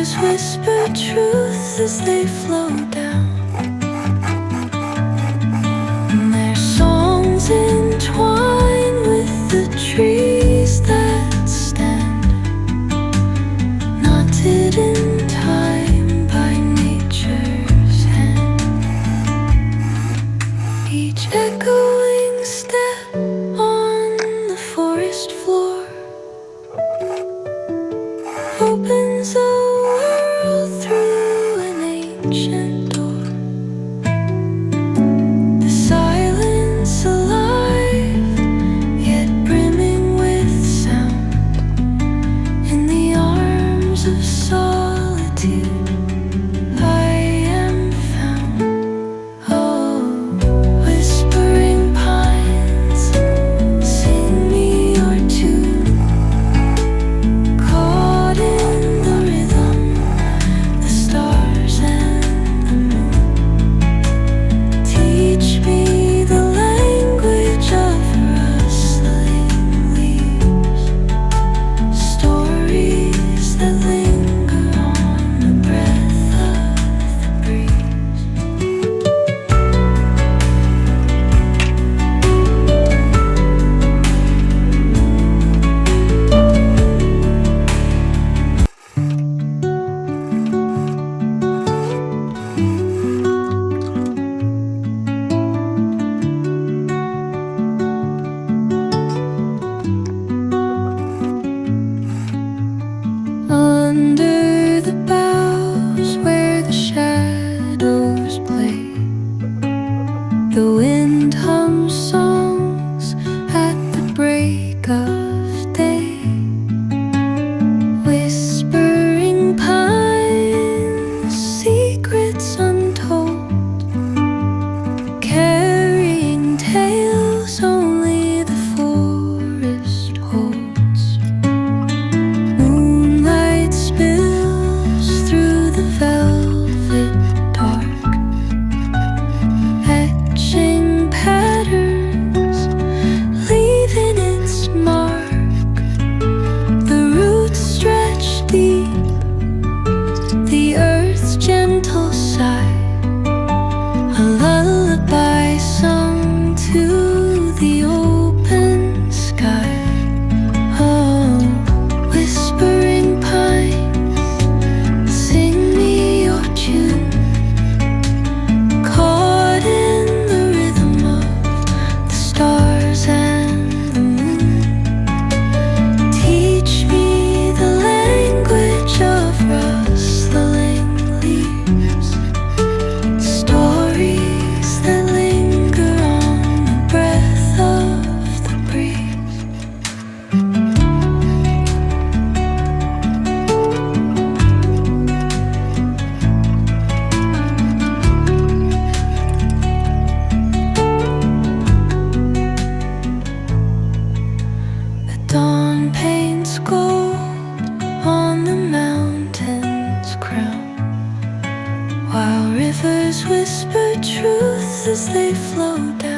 rivers whisper truth as they flow down, and their songs entwine with the trees that stand, knotted in time by nature's hand. Each echoing step on the forest floor opens a world through an ancient door. The silence alive, yet brimming with sound. In the arms of solitude I am found. Oh, whispering pines, sing me your tune. Caught in the rhythm, the stars and the moon. Teach me the language of rustling leaves, stories that linger on the breath of the breeze. Under the boughs where the shadows play, the wind hums songs at the break of day. Whispering pines, secrets untold, carrying tales only the forest holds. Moonlight spills through the velvet dark, etching patterns, leaving its mark. The roots stretch deep, the earth's gentle sigh, a lullaby sung to the open sky. Oh, whispering pines, sing me your tune. Caught in the rhythm of the stars and the moon. Teach me the language of rustling leaves, stories that linger on the breath of the breeze. The dawn paints gold on the mountain's crown, while rivers whisper truth as they flow down.